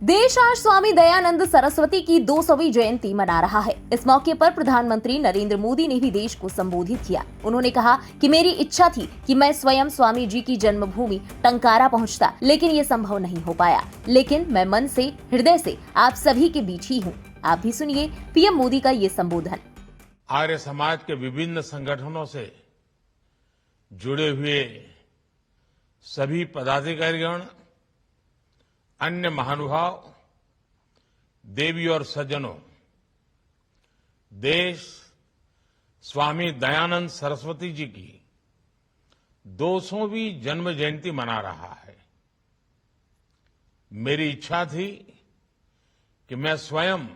देश आज स्वामी दयानंद सरस्वती की 200वीं जयंती मना रहा है। इस मौके पर प्रधानमंत्री नरेंद्र मोदी ने भी देश को संबोधित किया। उन्होंने कहा कि मेरी इच्छा थी कि मैं स्वयं स्वामी जी की जन्मभूमि टंकारा पहुंचता, लेकिन ये संभव नहीं हो पाया। लेकिन मैं मन से, हृदय से आप सभी के बीच ही हूँ। आप भी सुनिए पीएम मोदी का ये संबोधन। आर्य समाज के विभिन्न संगठनों से जुड़े हुए सभी पदाधिकारीगण, अन्य महानुभाव, देवी और सज्जनों, देश स्वामी दयानंद सरस्वती जी की 200वीं जन्म जयंती मना रहा है। मेरी इच्छा थी कि मैं स्वयं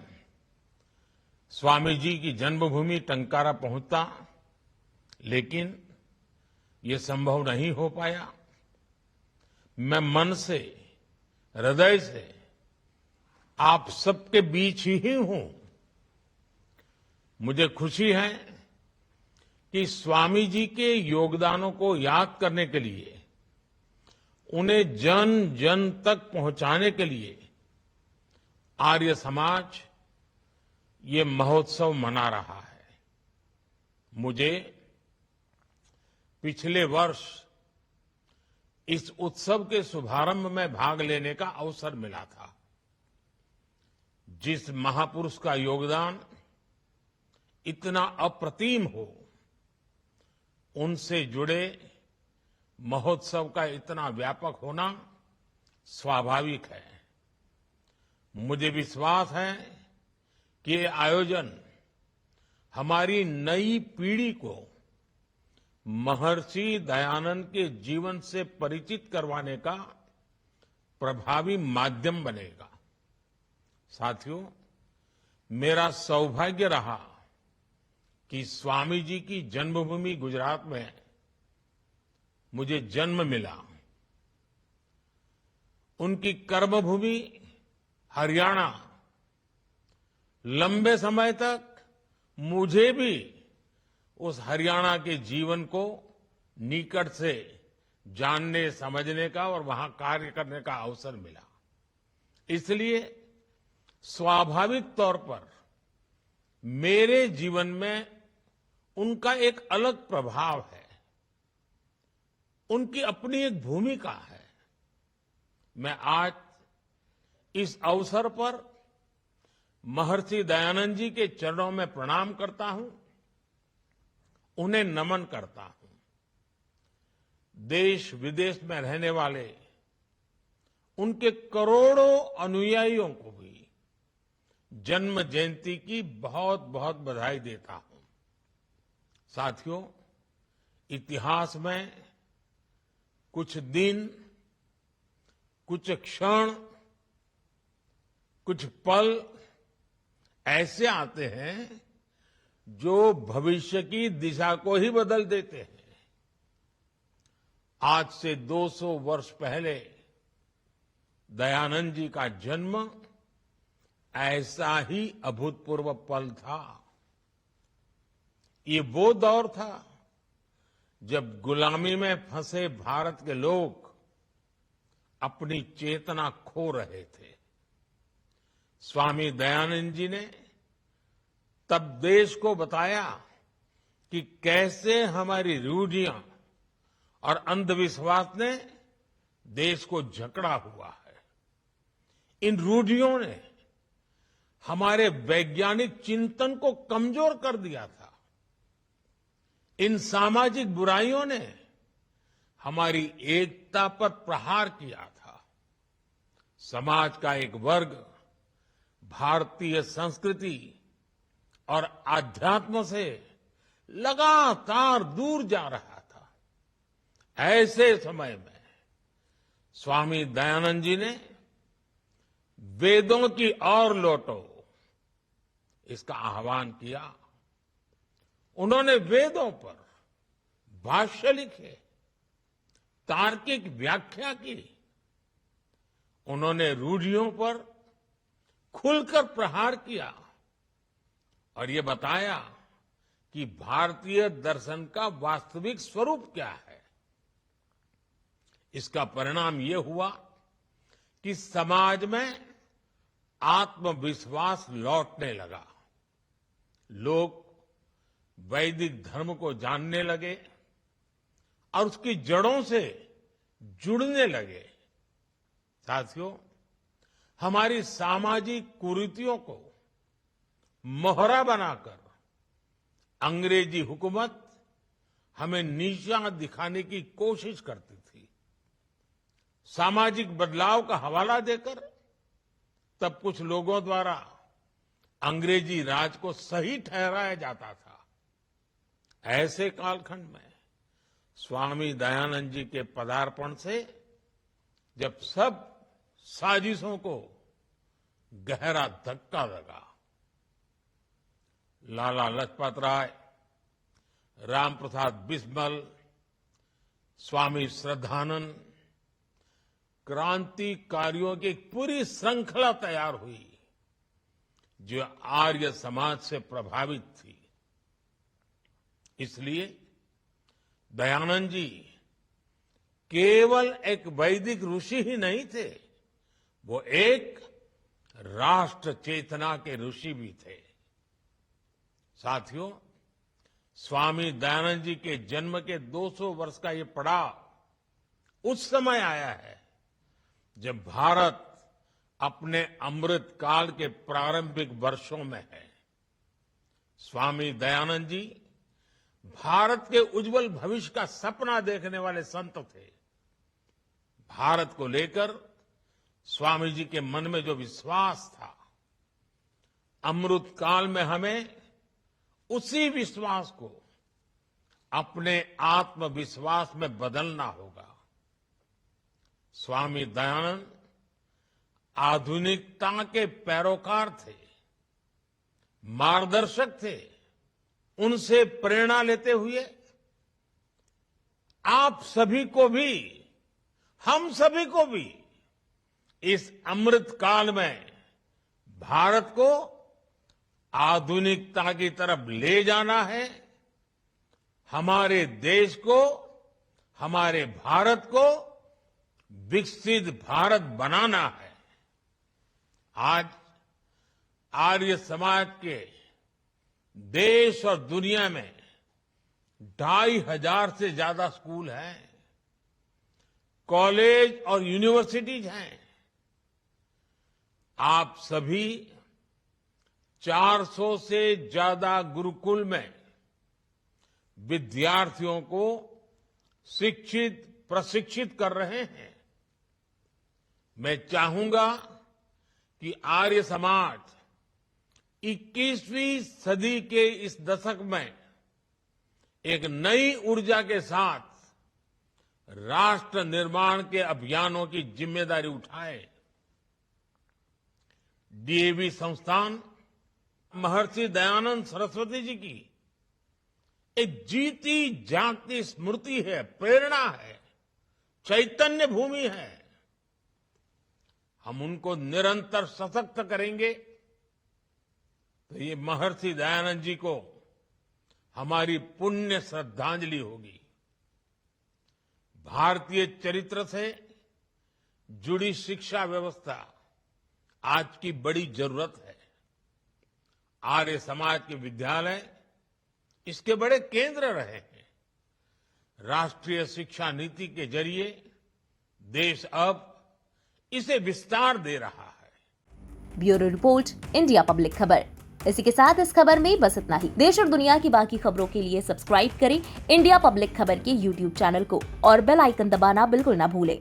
स्वामी जी की जन्मभूमि टंकारा पहुंचता, लेकिन ये संभव नहीं हो पाया। मैं मन से, हृदय से आप सबके बीच ही हूं। मुझे खुशी है कि स्वामी जी के योगदानों को याद करने के लिए, उन्हें जन जन तक पहुंचाने के लिए आर्य समाज ये महोत्सव मना रहा है। मुझे पिछले वर्ष इस उत्सव के शुभारंभ में भाग लेने का अवसर मिला था। जिस महापुरुष का योगदान इतना अप्रतिम हो, उनसे जुड़े महोत्सव का इतना व्यापक होना स्वाभाविक है। मुझे विश्वास है कि ये आयोजन हमारी नई पीढ़ी को महर्षि दयानंद के जीवन से परिचित करवाने का प्रभावी माध्यम बनेगा। साथियों, मेरा सौभाग्य रहा कि स्वामी जी की जन्मभूमि गुजरात में मुझे जन्म मिला। उनकी कर्मभूमि हरियाणा लंबे समय तक मुझे भी उस हरियाणा के जीवन को निकट से जानने, समझने का और वहां कार्य करने का अवसर मिला। इसलिए स्वाभाविक तौर पर मेरे जीवन में उनका एक अलग प्रभाव है, उनकी अपनी एक भूमिका है। मैं आज इस अवसर पर महर्षि दयानंद जी के चरणों में प्रणाम करता हूं, उन्हें नमन करता हूं। देश विदेश में रहने वाले उनके करोड़ों अनुयायियों को भी जन्म जयंती की बहुत बहुत बधाई देता हूं। साथियों, इतिहास में कुछ दिन, कुछ क्षण, कुछ पल ऐसे आते हैं जो भविष्य की दिशा को ही बदल देते हैं। आज से 200 वर्ष पहले दयानंद जी का जन्म ऐसा ही अभूतपूर्व पल था। ये वो दौर था जब गुलामी में फंसे भारत के लोग अपनी चेतना खो रहे थे। स्वामी दयानंद जी ने तब देश को बताया कि कैसे हमारी रूढ़ियां और अंधविश्वास ने देश को जकड़ा हुआ है। इन रूढ़ियों ने हमारे वैज्ञानिक चिंतन को कमजोर कर दिया था। इन सामाजिक बुराइयों ने हमारी एकता पर प्रहार किया था। समाज का एक वर्ग भारतीय संस्कृति और आध्यात्म से लगातार दूर जा रहा था। ऐसे समय में स्वामी दयानंद जी ने वेदों की ओर लौटो, इसका आह्वान किया। उन्होंने वेदों पर भाष्य लिखे, तार्किक व्याख्या की। उन्होंने रूढ़ियों पर खुलकर प्रहार किया और ये बताया कि भारतीय दर्शन का वास्तविक स्वरूप क्या है। इसका परिणाम ये हुआ कि समाज में आत्मविश्वास लौटने लगा। लोग वैदिक धर्म को जानने लगे और उसकी जड़ों से जुड़ने लगे। साथियों, हमारी सामाजिक कुरीतियों को मोहरा बनाकर अंग्रेजी हुकूमत हमें नीचा दिखाने की कोशिश करती थी। सामाजिक बदलाव का हवाला देकर तब कुछ लोगों द्वारा अंग्रेजी राज को सही ठहराया जाता था। ऐसे कालखंड में स्वामी दयानंद जी के पदार्पण से जब सब साजिशों को गहरा धक्का लगा, लाला लाजपत राय, राम प्रसाद बिस्मिल, स्वामी श्रद्धानंद, क्रांतिकारियों की एक पूरी श्रृंखला तैयार हुई जो आर्य समाज से प्रभावित थी। इसलिए दयानंद जी केवल एक वैदिक ऋषि ही नहीं थे, वो एक राष्ट्र चेतना के ऋषि भी थे। साथियों, स्वामी दयानंद जी के जन्म के 200 वर्ष का ये पड़ाव उस समय आया है जब भारत अपने अमृत काल के प्रारंभिक वर्षों में है। स्वामी दयानंद जी भारत के उज्जवल भविष्य का सपना देखने वाले संत थे। भारत को लेकर स्वामी जी के मन में जो विश्वास था, अमृत काल में हमें उसी विश्वास को अपने आत्मविश्वास में बदलना होगा। स्वामी दयानंद आधुनिकता के पैरोकार थे, मार्गदर्शक थे। उनसे प्रेरणा लेते हुए आप सभी को भी, हम सभी को भी इस अमृत काल में भारत को आधुनिकता की तरफ ले जाना है। हमारे देश को, हमारे भारत को विकसित भारत बनाना है। आज आर्य समाज के देश और दुनिया में 2,500 से ज्यादा स्कूल हैं, कॉलेज और यूनिवर्सिटीज हैं। आप सभी 400 से ज्यादा गुरुकुल में विद्यार्थियों को शिक्षित, प्रशिक्षित कर रहे हैं। मैं चाहूंगा कि आर्य समाज 21वीं सदी के इस दशक में एक नई ऊर्जा के साथ राष्ट्र निर्माण के अभियानों की जिम्मेदारी उठाए। डीएवी संस्थान महर्षि दयानंद सरस्वती जी की एक जीती जागती स्मृति है, प्रेरणा है, चैतन्य भूमि है। हम उनको निरंतर सशक्त करेंगे तो ये महर्षि दयानंद जी को हमारी पुण्य श्रद्धांजलि होगी। भारतीय चरित्र से जुड़ी शिक्षा व्यवस्था आज की बड़ी जरूरत है। आर्य समाज के विद्यालय इसके बड़े केंद्र रहे हैं। राष्ट्रीय शिक्षा नीति के जरिए देश अब इसे विस्तार दे रहा है। ब्यूरो रिपोर्ट, इंडिया पब्लिक खबर। इसी के साथ इस खबर में बस इतना ही। देश और दुनिया की बाकी खबरों के लिए सब्सक्राइब करें इंडिया पब्लिक खबर के YouTube चैनल को और बेल आइकन दबाना बिल्कुल ना भूलें।